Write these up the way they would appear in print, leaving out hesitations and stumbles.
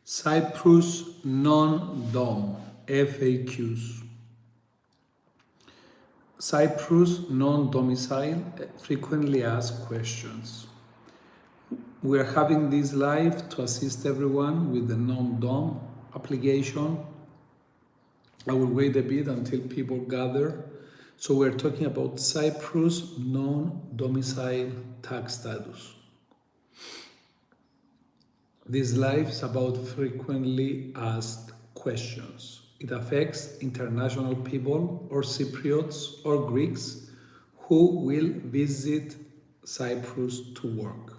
Cyprus non-dom FAQs. Cyprus non-domicile frequently asked questions. We are having this live to assist everyone with the non-dom application. I will wait a bit until people gather. So we're talking about Cyprus non-domicile tax status. This live is about frequently asked questions. It affects international people or Cypriots or Greeks who will visit Cyprus to work.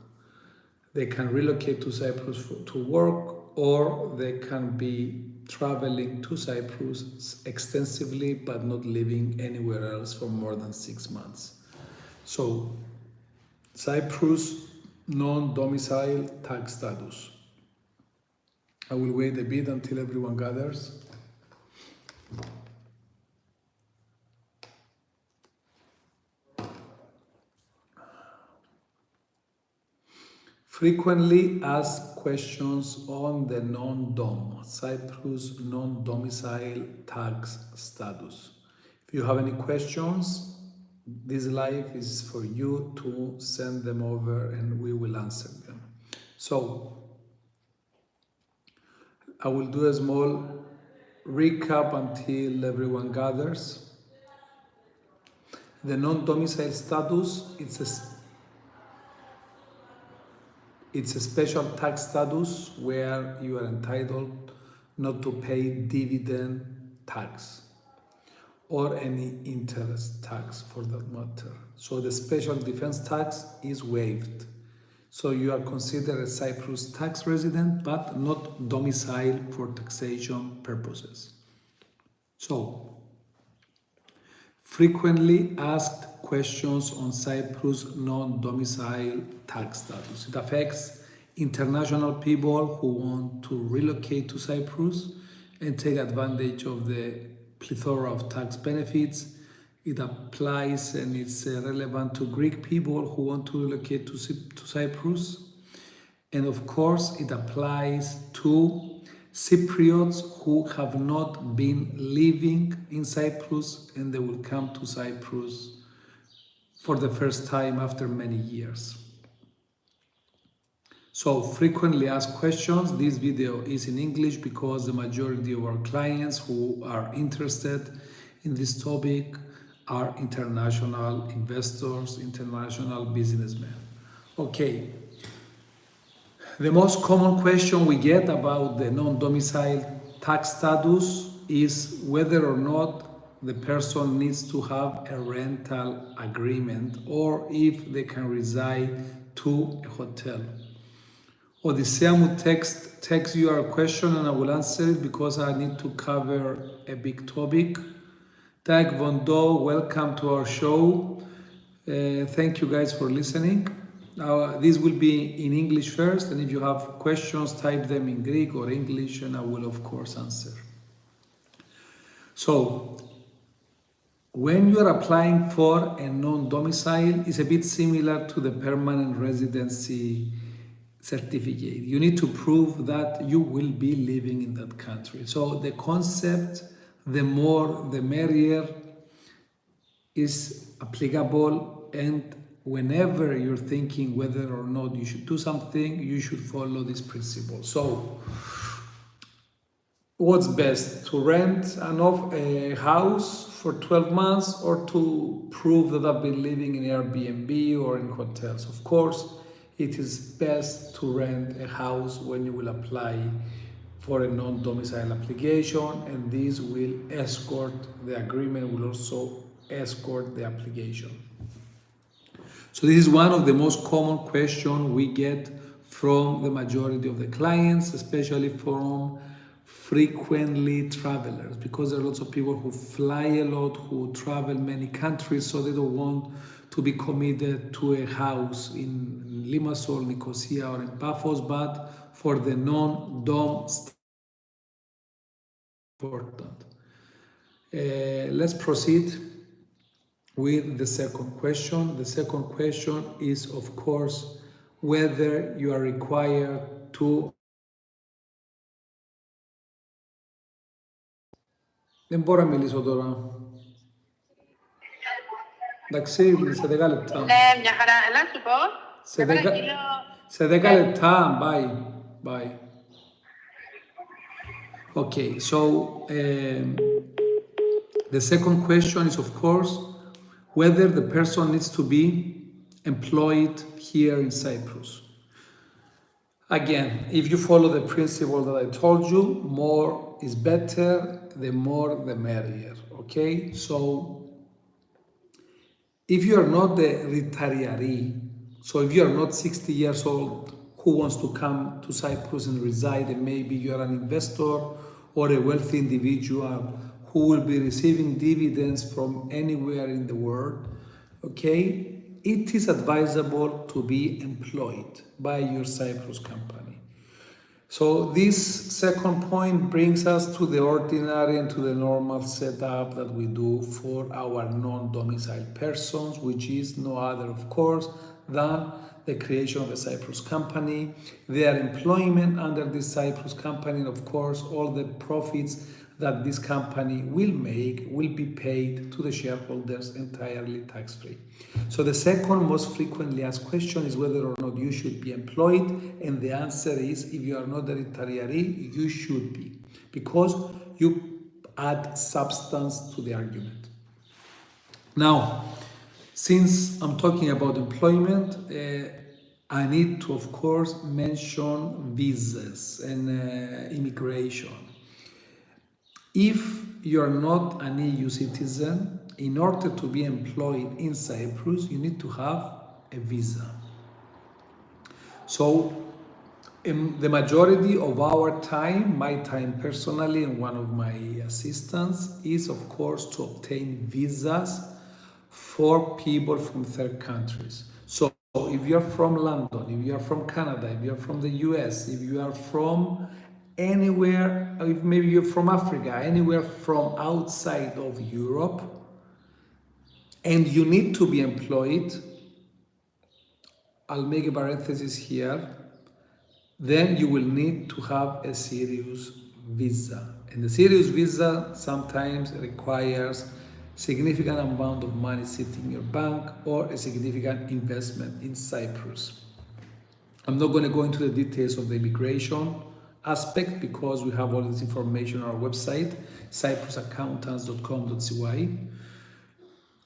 They can relocate to Cyprus to work, or they can be traveling to Cyprus extensively but not living anywhere else for more than 6 months. So, Cyprus non-domicile tax status. I will wait a bit until everyone gathers. Frequently asked questions on the non-dom, Cyprus non-domicile tax status. If you have any questions, this live is for you to send them over and we will answer them. So, I will do a small recap until everyone gathers. The non-domicile status, it's a special tax status where you are entitled not to pay dividend tax or any interest tax for that matter. So the special defense tax is waived. So you are considered a Cyprus tax resident, but not domiciled for taxation purposes. So, frequently asked questions on Cyprus non-domicile tax status. It affects international people who want to relocate to Cyprus and take advantage of the plethora of tax benefits. It applies and it's relevant to Greek people who want to relocate to Cyprus. And of course, it applies to Cypriots who have not been living in Cyprus and they will come to Cyprus for the first time after many years. So, frequently asked questions. This video is in English because the majority of our clients who are interested in this topic are international investors, international businessmen. Okay. The most common question we get about the non-domicile tax status is whether or not the person needs to have a rental agreement or if they can reside to a hotel. Odysseus will text you a question and I will answer it because I need to cover a big topic. Tag Vondo, welcome to our show. Thank you guys for listening. Now, this will be in English first, and if you have questions, type them in Greek or English, and I will, of course, answer. So, when you are applying for a non-domicile, it's a bit similar to the permanent residency certificate. You need to prove that you will be living in that country. So, the concept, the more, the merrier, is applicable, and whenever you're thinking whether or not you should do something, you should follow this principle. So, what's best? To rent a house for 12 months or to prove that I've been living in Airbnb or in hotels? Of course, it is best to rent a house when you will apply for a non-domicile application, and this will escort, the agreement will also escort the application. So this is one of the most common questions we get from the majority of the clients, especially from frequently travelers, because there are lots of people who fly a lot, who travel many countries, so they don't want to be committed to a house in Limassol, Nicosia, or in Paphos, but for the non-dom important. Let's proceed with the second question. The second question is, of course, whether you are required to Δεν μπορώ να μιλήσω τώρα. Εντάξει, σε 10 λεπτά. Ναι, μια χαρά. Να σου πω. Σε 10 λεπτά. Bye. Bye. Okay, so the second question is, of course, whether the person needs to be employed here in Cyprus. Again, if you follow the principle that I told you, more is better, the more the merrier, okay? So if you are not the retiree, so if you are not 60 years old who wants to come to Cyprus and reside, and maybe you are an investor or a wealthy individual who will be receiving dividends from anywhere in the world, okay, it is advisable to be employed by your Cyprus company. So this second point brings us to the ordinary and to the normal setup that we do for our non-domiciled persons, which is no other, of course, than the creation of a Cyprus company, their employment under this Cyprus company, and of course, all the profits that this company will make will be paid to the shareholders entirely tax-free. So the second most frequently asked question is whether or not you should be employed, and the answer is, if you are not a retiree, you should be, because you add substance to the argument. Now, since I'm talking about employment, I need to, of course, mention visas and immigration. If you're not an EU citizen, in order to be employed in Cyprus, you need to have a visa. So in the majority of our time, my time personally and one of my assistants is, of course, to obtain visas for people from third countries. So if you're from London, if you are from Canada, if you're from the US, if you are from anywhere, if maybe you're from Africa, anywhere from outside of Europe, and you need to be employed, I'll make a parenthesis here, then you will need to have a serious visa. And the serious visa sometimes requires significant amount of money sitting in your bank or a significant investment in Cyprus. I'm not going to go into the details of the immigration aspect because we have all this information on our website, cyprusaccountants.com.cy.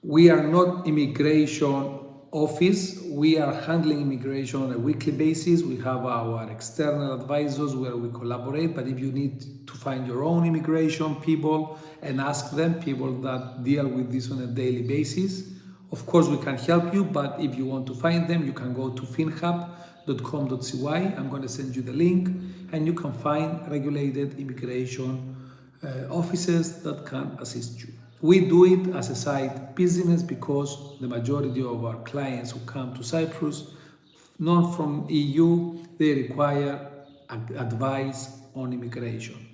We are not immigration office. We are handling immigration on a weekly basis. We have our external advisors where we collaborate, but if you need to find your own immigration people and ask them, people that deal with this on a daily basis, of course we can help you, but if you want to find them, you can go to finhub.com.cy. I'm going to send you the link, and you can find regulated immigration offices that can assist you. We do it as a side business because the majority of our clients who come to Cyprus, not from EU, they require advice on immigration.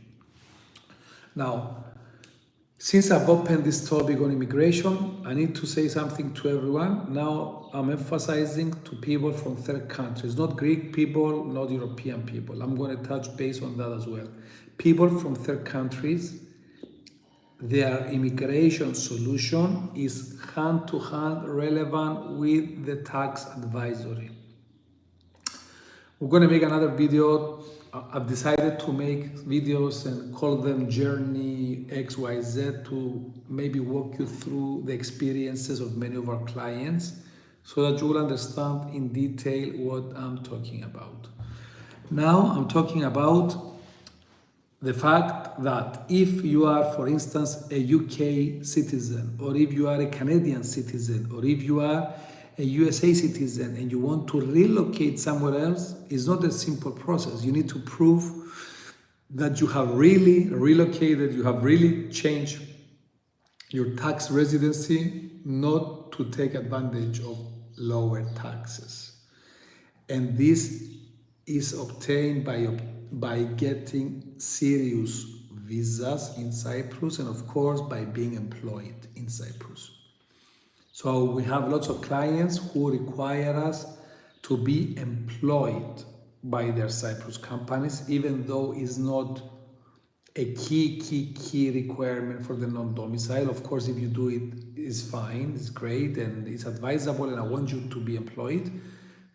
Now, since I've opened this topic on immigration, I need to say something to everyone. Now, I'm emphasizing to people from third countries, not Greek people, not European people. I'm going to touch base on that as well. People from third countries, their immigration solution is hand-to-hand relevant with the tax advisory. We're going to make another video. I've decided to make videos and call them Journey XYZ to maybe walk you through the experiences of many of our clients so that you will understand in detail what I'm talking about. Now I'm talking about the fact that if you are, for instance, a UK citizen, or if you are a Canadian citizen, or if you are a USA citizen and you want to relocate somewhere else, it's not a simple process. You need to prove that you have really relocated, you have really changed your tax residency, not to take advantage of lower taxes. And this is obtained by getting serious visas in Cyprus, and of course by being employed in Cyprus. So we have lots of clients who require us to be employed by their Cyprus companies, even though it's not a key requirement for the non-domicile. Of course, if you do it, it's fine, it's great, and it's advisable, and I want you to be employed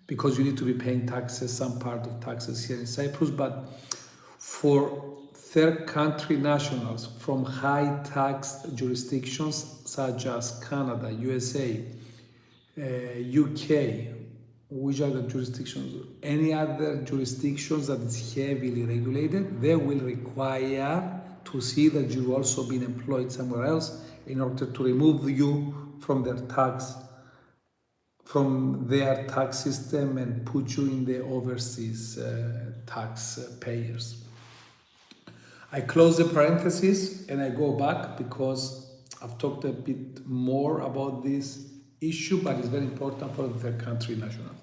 because you need to be paying taxes, some part of taxes here in Cyprus. But for third country nationals from high tax jurisdictions such as Canada, USA, UK, which are the jurisdictions, any other jurisdictions that is heavily regulated, they will require to see that you've also been employed somewhere else in order to remove you from their tax system and put you in the overseas tax payers. I close the parenthesis and I go back because I've talked a bit more about this issue, but it's very important for the third country nationals.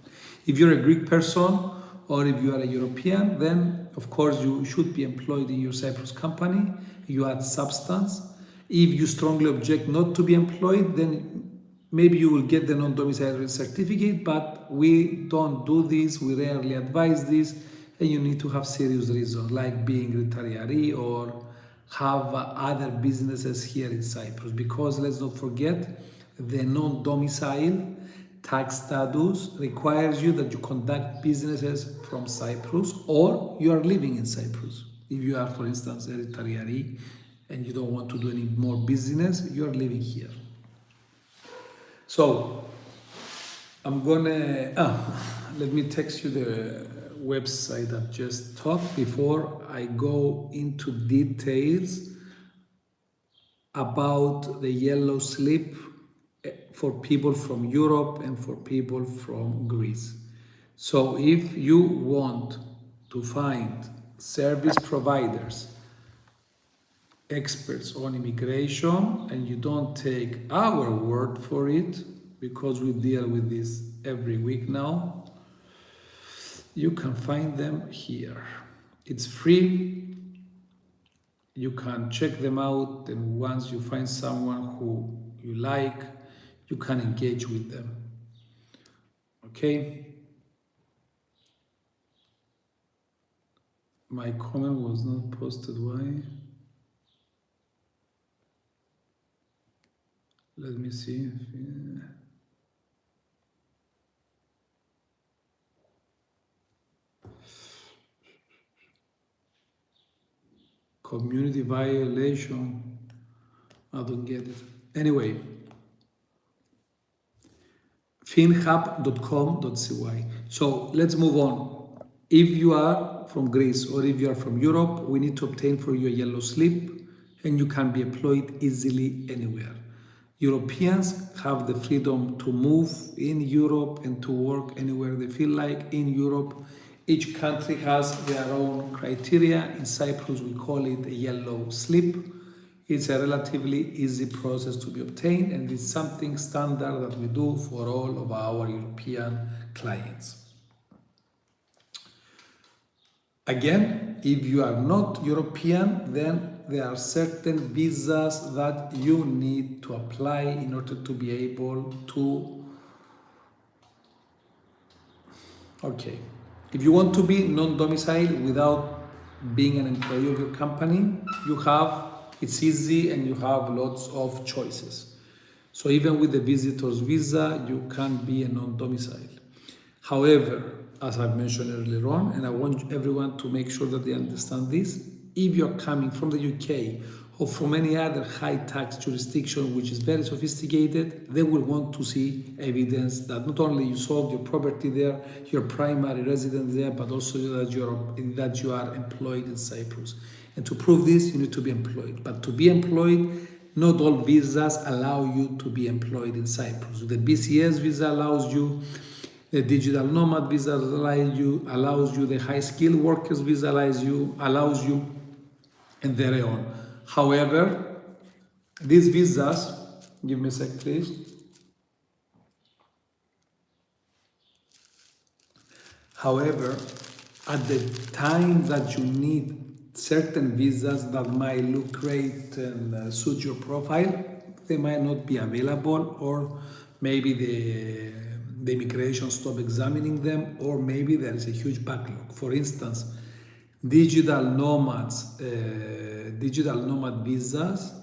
If you're a Greek person or if you are a European, then of course you should be employed in your Cyprus company. You add substance. If you strongly object not to be employed, then maybe you will get the non-domicile certificate, but we don't do this, we rarely advise this, and you need to have serious reasons like being retiree or have other businesses here in Cyprus, because let's not forget the non-domicile tax status requires you that you conduct businesses from Cyprus or you are living in Cyprus. If you are, for instance, a retiree and you don't want to do any more business, you are living here. So I'm gonna, let me text you the website I've just talked before I go into details about the yellow slip for people from Europe and for people from Greece. So if you want to find service providers, experts on immigration, and you don't take our word for it, because we deal with this every week now, you can find them here. It's free. You can check them out, and once you find someone who you like, you can engage with them. Okay? My comment was not posted. Why? Let me see. Community violation. I don't get it. Anyway, finhub.com.cy. So let's move on. If you are from Greece or if you are from Europe, we need to obtain for you a yellow slip, and you can be employed easily anywhere. Europeans have the freedom to move in Europe and to work anywhere they feel like in Europe. Each country has their own criteria. In Cyprus, we call it a yellow slip. It's a relatively easy process to be obtained, and it's something standard that we do for all of our European clients. Again, if you are not European, then there are certain visas that you need to apply in order to be able to. Okay. If you want to be non-domicile without being an employee of your company, it's easy and you have lots of choices. So even with the visitor's visa, you can be a non-domicile. However, as I've mentioned earlier on, and I want everyone to make sure that they understand this, if you're coming from the UK or from any other high tax jurisdiction which is very sophisticated, they will want to see evidence that not only you sold your property there, your primary residence there, but also that you are employed in Cyprus. And to prove this, you need to be employed. But to be employed, not all visas allow you to be employed in Cyprus. The BCS visa allows you, the digital nomad visa allows you, the high skilled workers visa allows you, and there on. However, these visas, give me a sec please. However, at the time that you need certain visas that might look great and suit your profile, they might not be available, or maybe the immigration stop examining them, or maybe there is a huge backlog. For instance, digital nomads, digital nomad visas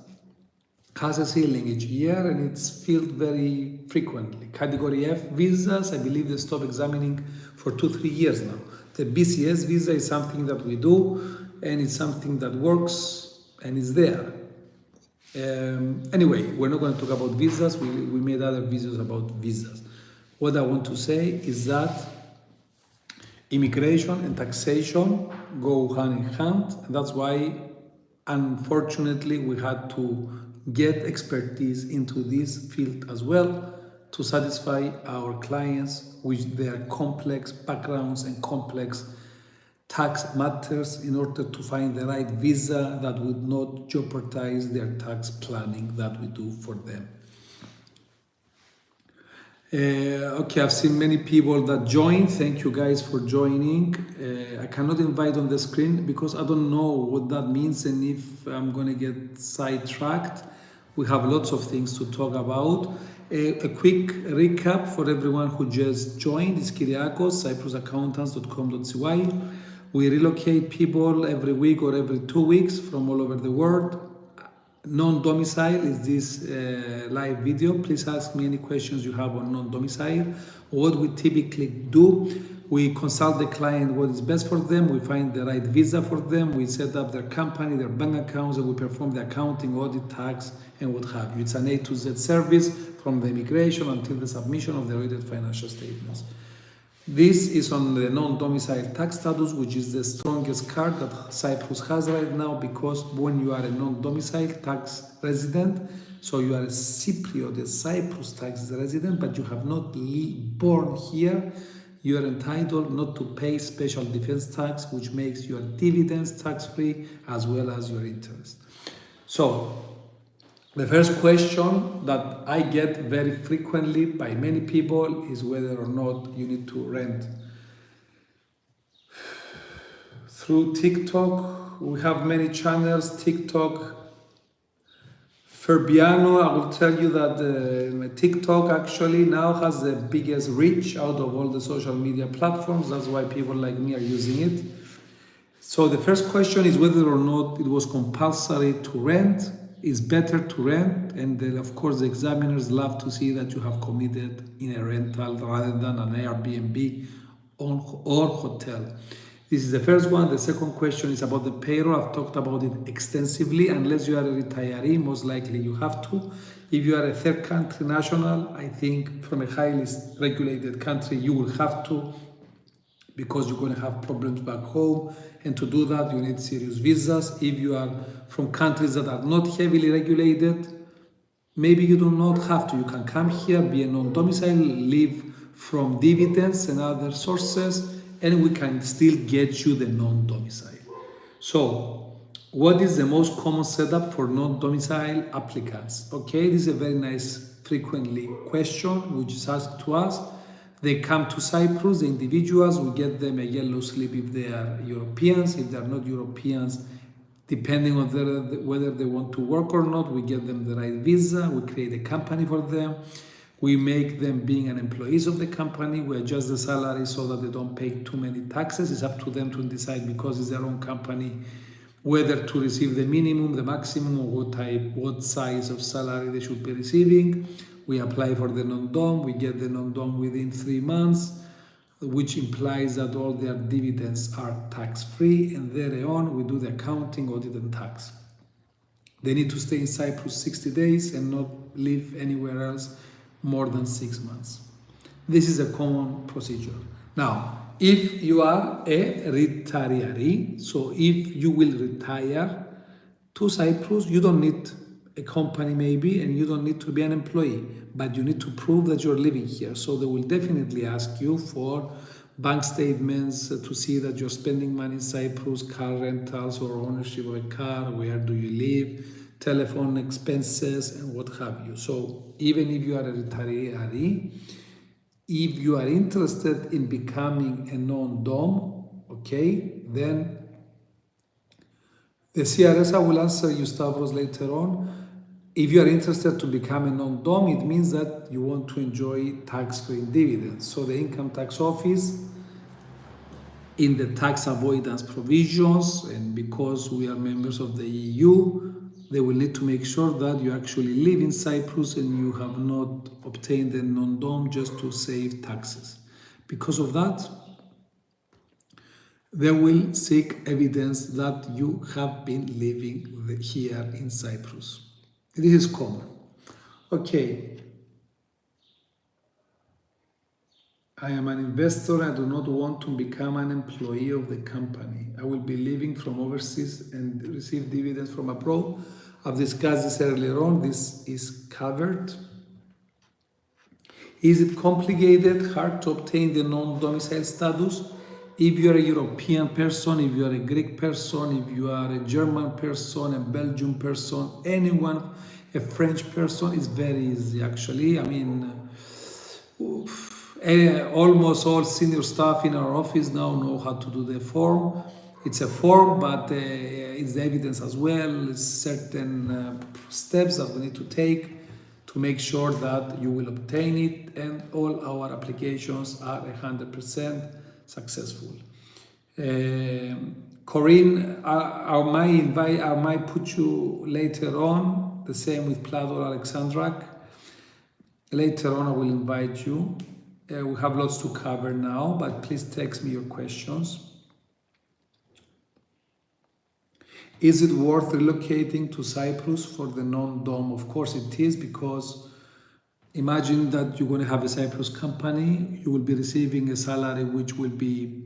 has a ceiling each year and it's filled very frequently. Category F visas, I believe they stop examining for 2-3 years now. The BCS visa is something that we do and it's something that works and is there. Anyway, we're not going to talk about visas. We made other videos about visas. What I want to say is that immigration and taxation go hand in hand. And that's why, unfortunately, we had to get expertise into this field as well to satisfy our clients with their complex backgrounds and complex tax matters in order to find the right visa that would not jeopardize their tax planning that we do for them. Okay, I've seen many people that join. Thank you guys for joining. I cannot invite on the screen because I don't know what that means and if I'm going to get sidetracked. We have lots of things to talk about. A quick recap for everyone who just joined is Kyriakos, cyprusaccountants.com.cy. We relocate people every week or every 2 weeks from all over the world. Non-domicile is this live video. Please ask me any questions you have on non-domicile. What we typically do, we consult the client what is best for them. We find the right visa for them. We set up their company, their bank accounts, and we perform the accounting, audit, tax, and what have you. It's an A to Z service from the immigration until the submission of the audited financial statements. This is on the non-domicile tax status, which is the strongest card that Cyprus has right now, because when you are a non-domicile tax resident, so you are a Cypriot, a Cyprus tax resident, but you have not born here, you are entitled not to pay special defense tax, which makes your dividends tax-free as well as your interest. So, the first question that I get very frequently by many people is whether or not you need to rent. Through TikTok, we have many channels. TikTok, Ferbiano, I will tell you that TikTok actually now has the biggest reach out of all the social media platforms. That's why people like me are using it. So the first question is whether or not it was compulsory to rent. It's better to rent, and then of course the examiners love to see that you have committed in a rental rather than an Airbnb or hotel. This is the first one. The second question is about the payroll. I've talked about it extensively. Unless you are a retiree, most likely you have to. If you are a third country national, I think from a highly regulated country, you will have to, because you're going to have problems back home, and to do that you need serious visas. If you are from countries that are not heavily regulated, maybe you do not have to. You can come here, be a non-domicile, live from dividends and other sources, and we can still get you the non-domicile. So, what is the most common setup for non-domicile applicants? Okay, this is a very nice frequently question which is asked to us. They come to Cyprus, the individuals, we get them a yellow slip if they are Europeans. If they are not Europeans, depending on whether they want to work or not, we get them the right visa, we create a company for them, we make them being an employees of the company, we adjust the salary so that they don't pay too many taxes. It's up to them to decide, because it's their own company, whether to receive the minimum, the maximum, or what size of salary they should be receiving. We apply for the non-dom, we get the non-dom within 3 months, which implies that all their dividends are tax-free, and thereon we do the accounting, audit, and tax. They need to stay in Cyprus 60 days and not live anywhere else more than 6 months. This is a common procedure. Now, if you are a retiree, so if you will retire to Cyprus, you don't need a company maybe, and you don't need to be an employee, but you need to prove that you're living here. So they will definitely ask you for bank statements to see that you're spending money in Cyprus, car rentals or ownership of a car, where do you live, telephone expenses, and what have you. So even if you are a retiree, if you are interested in becoming a non-dom, okay, then the CRS, I will answer you, Stavros, later on. If you are interested to become a non-dom, it means that you want to enjoy tax-free dividends. So the income tax office in the tax avoidance provisions, and because we are members of the EU, they will need to make sure that you actually live in Cyprus and you have not obtained a non-dom just to save taxes. Because of that, they will seek evidence that you have been living here in Cyprus. This is common. Okay, I am an investor. I do not want to become an employee of the company. I will be living from overseas and receive dividends from abroad. I've discussed this earlier on. This is covered. Is it complicated, hard to obtain the non-domicile status? If you are a European person, if you are a Greek person, if you are a German person, a Belgian person, anyone, a French person, it's very easy actually. I mean, almost all senior staff in our office now know how to do the form. It's a form, but it's the evidence as well. It's certain steps that we need to take to make sure that you will obtain it, and all our applications are 100% successful. Corinne, I might put you later on. The same with Plador Alexandrak. Later on, I will invite you. We have lots to cover now, but please text me your questions. Is it worth relocating to Cyprus for the non-dom? Of course it is, because imagine that you're going to have a Cyprus company. You will be receiving a salary which will be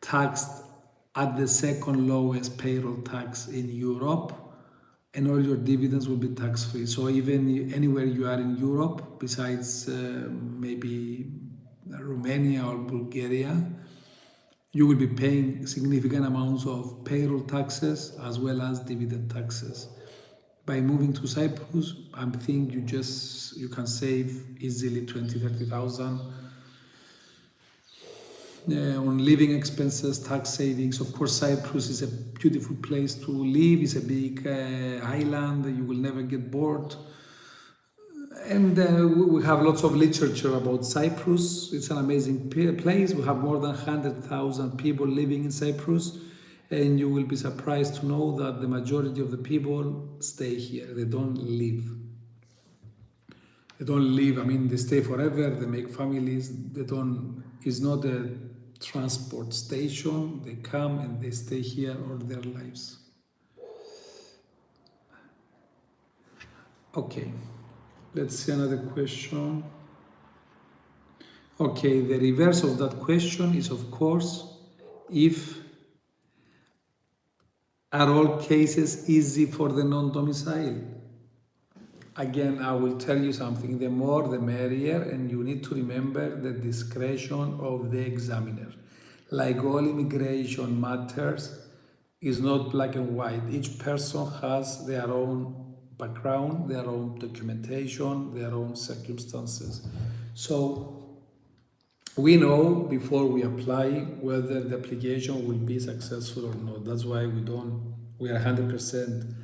taxed at the second lowest payroll tax in Europe, and all your dividends will be tax-free. So even anywhere you are in Europe, besides maybe Romania or Bulgaria, you will be paying significant amounts of payroll taxes as well as dividend taxes. By moving to Cyprus, I think you can save easily 20,000-30,000 on living expenses, tax savings. Of course, Cyprus is a beautiful place to live. It's a big island. You will never get bored. And we have lots of literature about Cyprus. It's an amazing place. We have more than 100,000 people living in Cyprus. And you will be surprised to know that the majority of the people stay here. They don't leave. They don't leave. I mean, they stay forever. They make families. It's not a transport station. They come and they stay here all their lives. Okay. Let's see another question. Okay, the reverse of that question is, of course, if are all cases easy for the non-domicile? Again, I will tell you something. The more, the merrier, and you need to remember the discretion of the examiner. Like all immigration matters, is not black and white. Each person has their own background, their own documentation, their own circumstances. So we know before we apply whether the application will be successful or not. That's why we are 100%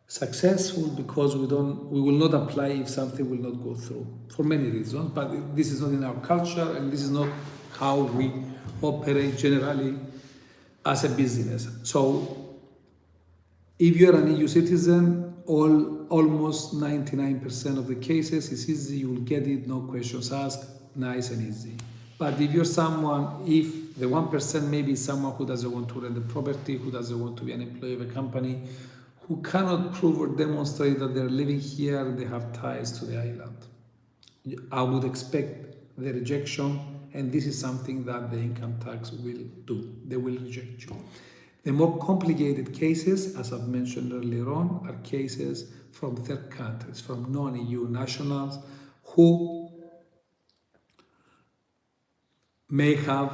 successful, because we will not apply if something will not go through, for many reasons. But this is not in our culture, and this is not how we operate generally as a business. So if you're an EU citizen, almost 99% of the cases is easy. You will get it, no questions asked, nice and easy. But if you're someone, if the 1% maybe is someone who doesn't want to rent the property, who doesn't want to be an employee of a company, who cannot prove or demonstrate that they're living here and they have ties to the island, I would expect the rejection, and this is something that the income tax will do. They will reject you. The more complicated cases, as I've mentioned earlier on, are cases from third countries, from non-EU nationals who may have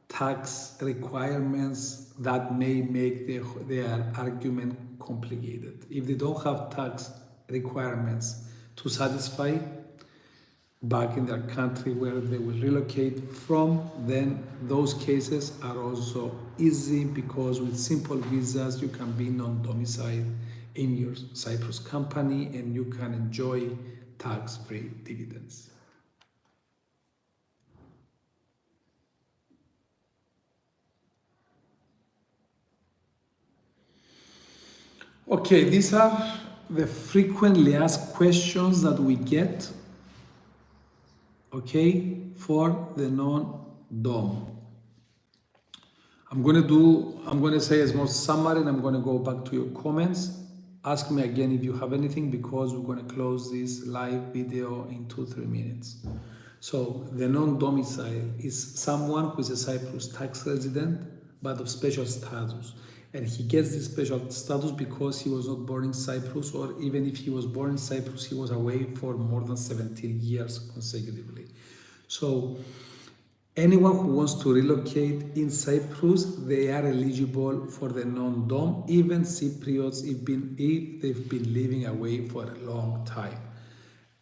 tax requirements that may make their argument complicated. If they don't have tax requirements to satisfy back in their country where they will relocate from, then those cases are also easy, because with simple visas you can be non-domiciled in your Cyprus company and you can enjoy tax-free dividends. Okay, these are the frequently asked questions that we get, okay, for the non-DOM. I'm gonna say as more summary and I'm gonna go back to your comments. Ask me again if you have anything because we're gonna close this live video in 2-3 minutes. So the non-domicile is someone who is a Cyprus tax resident but of special status. And he gets this special status because he was not born in Cyprus, or even if he was born in Cyprus, he was away for more than 17 years consecutively. So anyone who wants to relocate in Cyprus, they are eligible for the non-dom, even Cypriots if they've been living away for a long time.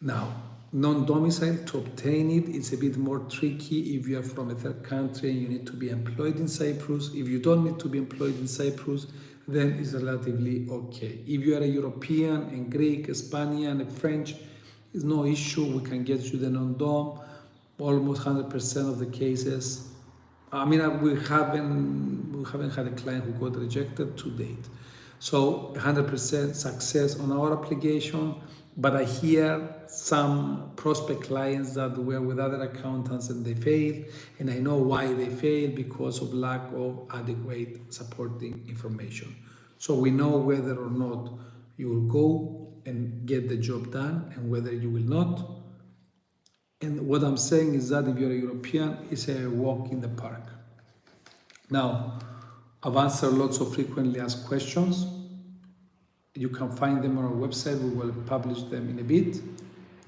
Now, non-domicile, to obtain it, it's a bit more tricky if you are from a third country and you need to be employed in Cyprus. If you don't need to be employed in Cyprus, then it's relatively okay. If you are a European, a Greek, a Spaniard, a French, it's no issue. We can get you the non-dom. Almost 100% of the cases. I mean, we haven't had a client who got rejected to date. So 100% success on our application, but I hear some prospect clients that were with other accountants and they failed, and I know why they failed, because of lack of adequate supporting information. So we know whether or not you will go and get the job done and whether you will not. And what I'm saying is that if you're a European, it's a walk in the park. Now, I've answered lots of frequently asked questions. You can find them on our website. We will publish them in a bit.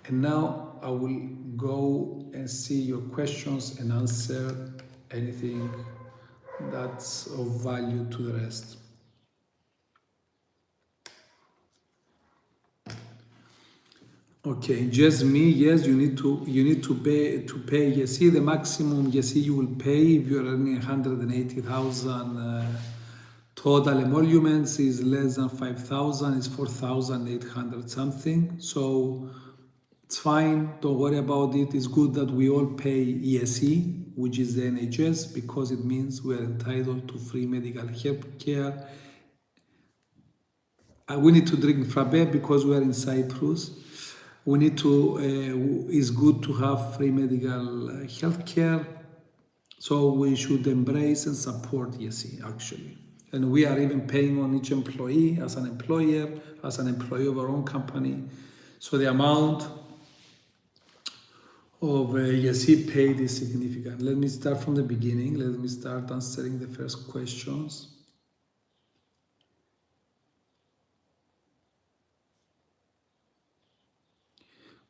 And now I will go and see your questions and answer anything that's of value to the rest. Okay, just me. Yes, you need to pay. You see, the maximum you will pay if you're earning 180,000 total emoluments is less than 5,000. It's 4,800 something. So it's fine. Don't worry about it. It's good that we all pay ESE, which is the NHS, because it means we are entitled to free medical health care. We need to drink frappe because we are in Cyprus. We need to, it's good to have free medical health care. So we should embrace and support ESE actually. And we are even paying on each employee as an employer, as an employee of our own company. So the amount of ESE paid is significant. Let me start from the beginning. Let me start answering the first questions.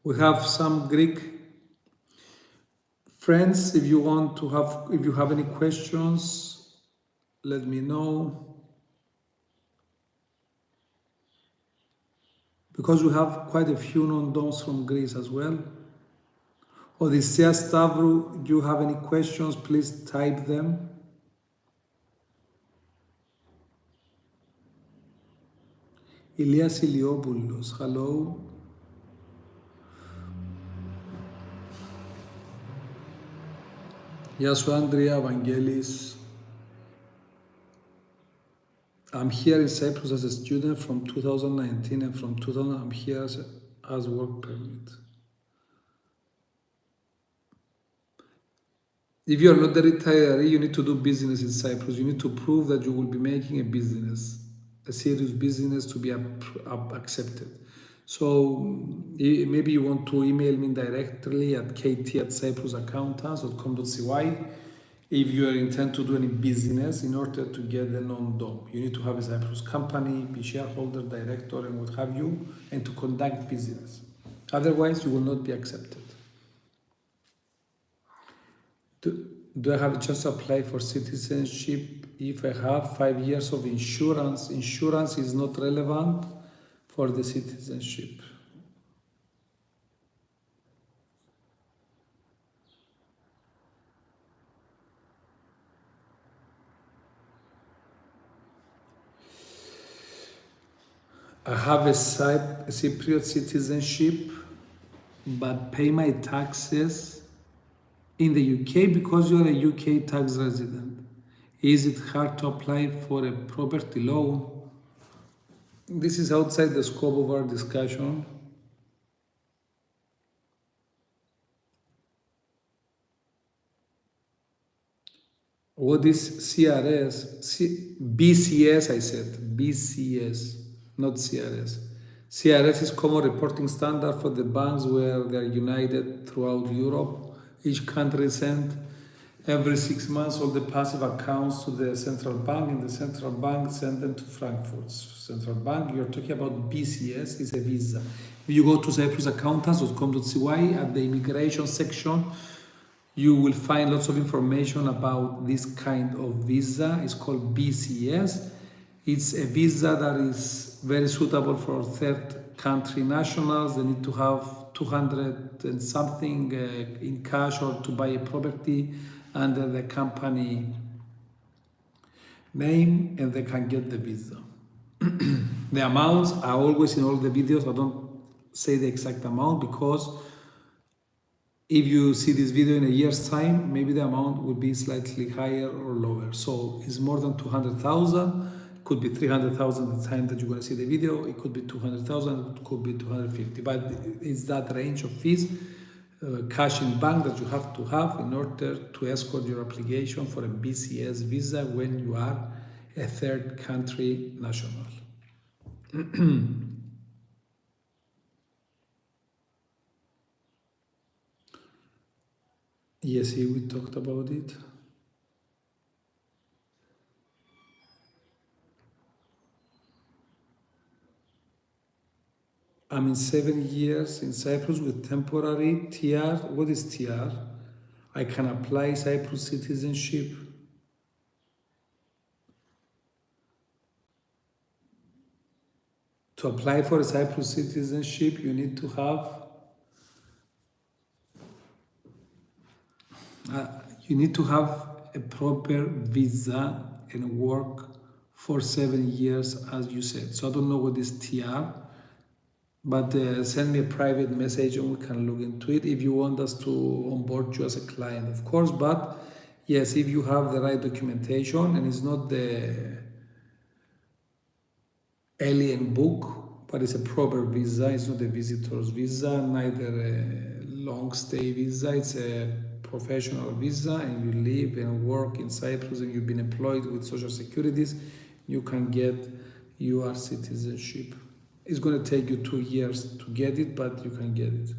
We have some Greek friends. If you have any questions, let me know. Because we have quite a few non-DOMs from Greece as well. Odysseus Stavru, do you have any questions? Please type them. Ilias Iliopoulos, hello. Γεια σου, Andrea, Vangelis. I'm here in Cyprus as a student from 2019, and from 2000 I'm here as work permit. If you are not a retiree, you need to do business in Cyprus. You need to prove that you will be making a business, a serious business, to be accepted. So maybe you want to email me directly at kt@cyprusaccountants.com.cy if you intend to do any business in order to get the non-DOM. You need to have a Cyprus company, be shareholder, director, and what have you, and to conduct business. Otherwise, you will not be accepted. Do I have a chance to apply for citizenship if I have 5 years of insurance? Insurance is not relevant for the citizenship. I have a Cypriot citizenship, but pay my taxes in the UK because you're a UK tax resident. Is it hard to apply for a property loan? This is outside the scope of our discussion. What is CRS? BCS, I said. BCS, not CRS. CRS is common reporting standard for the banks where they are united throughout Europe. Each country sends every 6 months all the passive accounts to the central bank, and the central bank sends them to Frankfurt Central Bank. You're talking about BCS, is a visa. If you go to cyprusaccountants.com.cy at the immigration section, you will find lots of information about this kind of visa. It's called BCS. It's a visa that is very suitable for third country nationals. They need to have 200 and something in cash or to buy a property under the company name, and they can get the visa. The amounts are always in all the videos. I don't say the exact amount because if you see this video in a year's time, maybe the amount would be slightly higher or lower. So it's more than 200,000. It could be 300,000 at the time that you're going to see the video. It could be 200,000. It could be 250. But it's that range of fees, cash in bank, that you have to have in order to escort your application for a BCS visa when you are a third country national. Yes, here we talked about it. I'm in 7 years in Cyprus with temporary TR. What is TR? I can apply Cyprus citizenship. To apply for a Cyprus citizenship, you need to have a proper visa and work for 7 years, as you said. So I don't know what is TR, but send me a private message and we can look into it if you want us to onboard you as a client, of course. But yes, if you have the right documentation and it's not the alien book, but it's a proper visa. It's not a visitor's visa, neither a long stay visa. It's a professional visa, and you live and work in Cyprus and you've been employed with social securities, you can get your citizenship. It's going to take you 2 years to get it, but you can get it.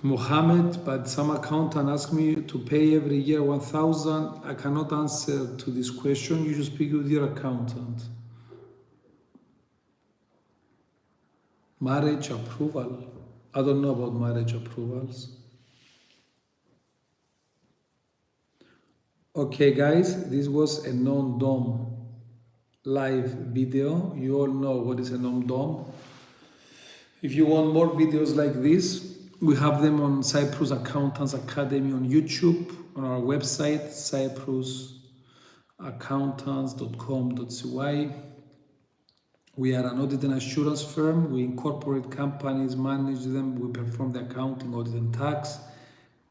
Mohammed, but some accountant asked me to pay every year 1,000. I cannot answer to this question. You should speak with your accountant. Marriage approval. I don't know about marriage approvals. Okay, guys, this was a non-dom live video. You all know what is a non-dom. If you want more videos like this, we have them on Cyprus Accountants Academy on YouTube, on our website, cyprusaccountants.com.cy. We are an audit and assurance firm. We incorporate companies, manage them, we perform the accounting, audit and tax.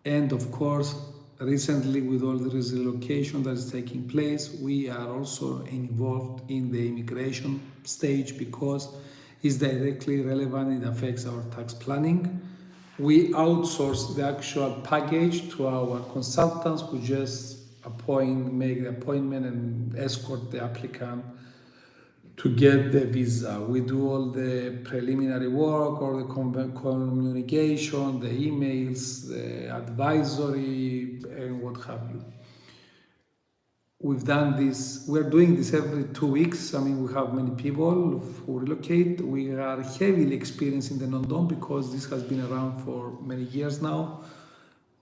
And of course, recently with all the relocation that is taking place, we are also involved in the immigration stage because it's directly relevant, it affects our tax planning. We outsource the actual package to our consultants who just make the appointment and escort the applicant to get the visa. We do all the preliminary work, all the communication, the emails, the advisory, and what have you. We've done this, we're doing this every 2 weeks. I mean, we have many people who relocate. We are heavily experienced in the non-dom because this has been around for many years now.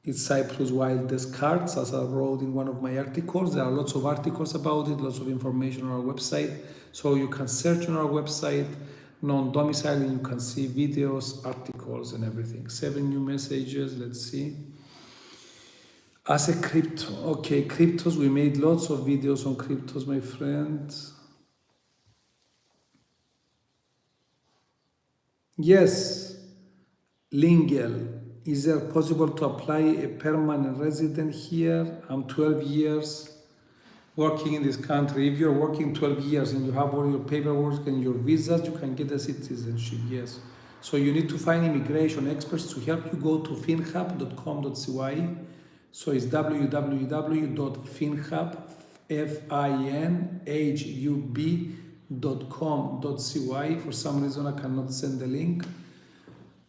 It's Cyprus' wildest cards, as I wrote in one of my articles. There are lots of articles about it, lots of information on our website. So you can search on our website, non-domicile, and you can see videos, articles, and everything. 7 new messages, let's see. As a crypto, okay, cryptos, we made lots of videos on cryptos, my friends. Yes, Lingel, is it possible to apply a permanent resident here? I'm 12 years working in this country. If you're working 12 years and you have all your paperwork and your visas, you can get a citizenship, yes. So you need to find immigration experts to help you. Go to finhub.com.cy. So it's www.finhub.com.cy. For some reason I cannot send the link.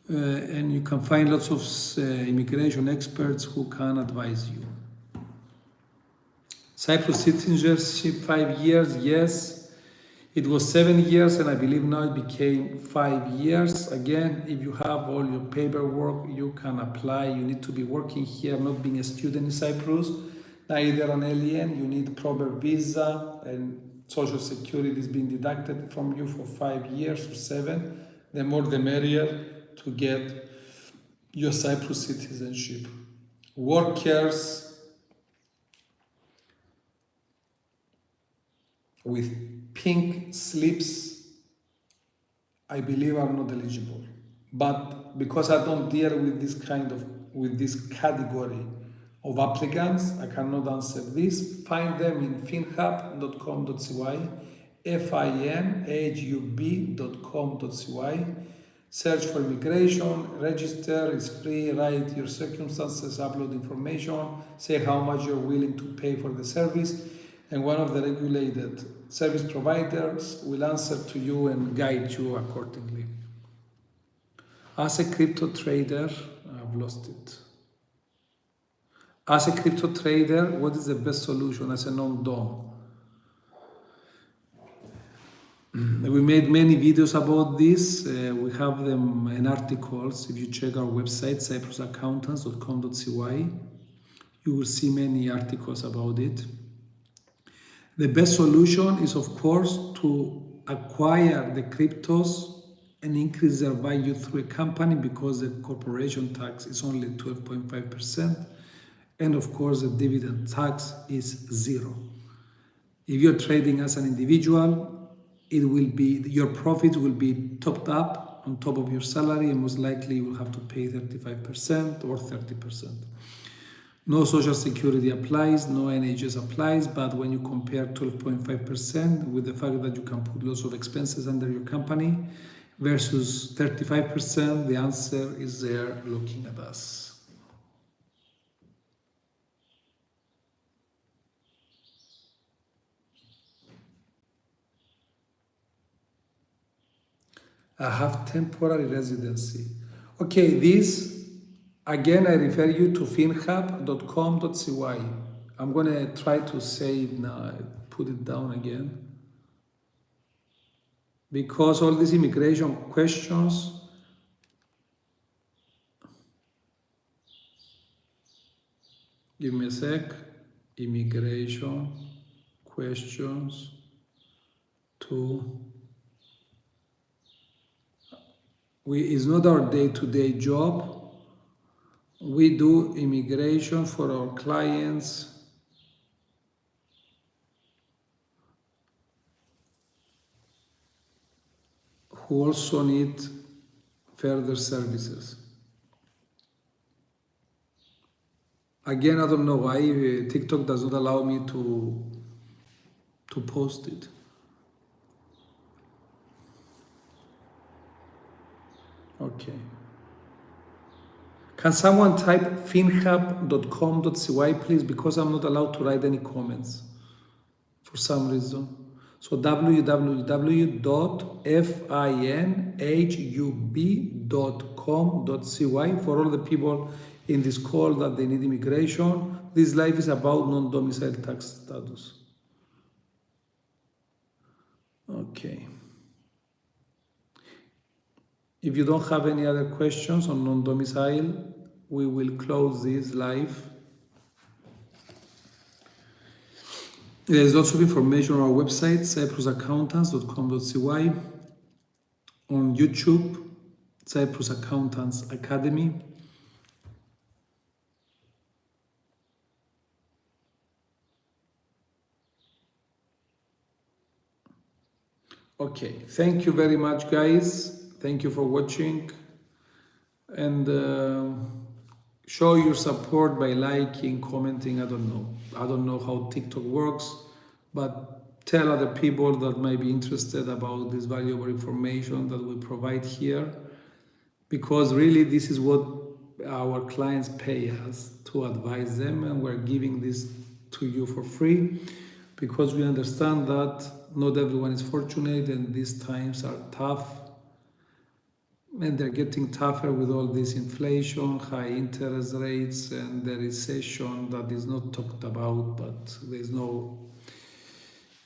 And you can find lots of immigration experts who can advise you. Cyprus citizenship, 5 years, yes. It was 7 years and I believe now it became 5 years. Again, if you have all your paperwork, you can apply. You need to be working here, not being a student in Cyprus, neither an alien. You need proper visa and social security is being deducted from you for 5 years or 7. The more the merrier to get your Cyprus citizenship. Workers with pink slips, I believe are not eligible. But because I don't deal with this category of applicants, I cannot answer this. Find them in finhub.com.cy, finhub.com.cy. Search for immigration, register, it's free, write your circumstances, upload information, say how much you're willing to pay for the service, and one of the regulated service providers will answer to you and guide you accordingly. As a crypto trader, I've lost it. As a crypto trader, what is the best solution as a non-dom? We made many videos about this. We have them in articles. If you check our website, cyprusaccountants.com.cy, you will see many articles about it. The best solution is, of course, to acquire the cryptos and increase their value through a company because the corporation tax is only 12.5%. And of course, the dividend tax is 0. If you're trading as an individual, your profit will be topped up on top of your salary, and most likely you will have to pay 35% or 30%. No social security applies, no NHS applies, but when you compare 12.5% with the fact that you can put lots of expenses under your company versus 35%, the answer is there looking at us. I have temporary residency. Okay, this, again, I refer you to finhub.com.cy. I'm going to try to say it now, put it down again. Because all these immigration questions, give me a sec, immigration questions to... It's not our day-to-day job. We do immigration for our clients who also need further services. Again, I don't know why TikTok does not allow me to post it. Okay. Can someone type finhub.com.cy, please? Because I'm not allowed to write any comments for some reason. So www.finhub.com.cy for all the people in this call that they need immigration. This live is about non-domicile tax status. Okay. If you don't have any other questions on non-domicile, we will close this live. There's lots of information on our website, cyprusaccountants.com.cy, on YouTube, Cyprus Accountants Academy. Okay, thank you very much, guys. Thank you for watching. and show your support by liking, commenting. I don't know how TikTok works, but tell other people that might be interested about this valuable information that we provide here, because really this is what our clients pay us to advise them, and we're giving this to you for free because we understand that not everyone is fortunate and these times are tough, and they're getting tougher with all this inflation, high interest rates, and the recession that is not talked about, but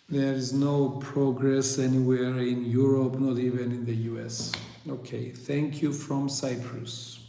there is no progress anywhere in Europe, not even in the US. Okay, thank you from Cyprus.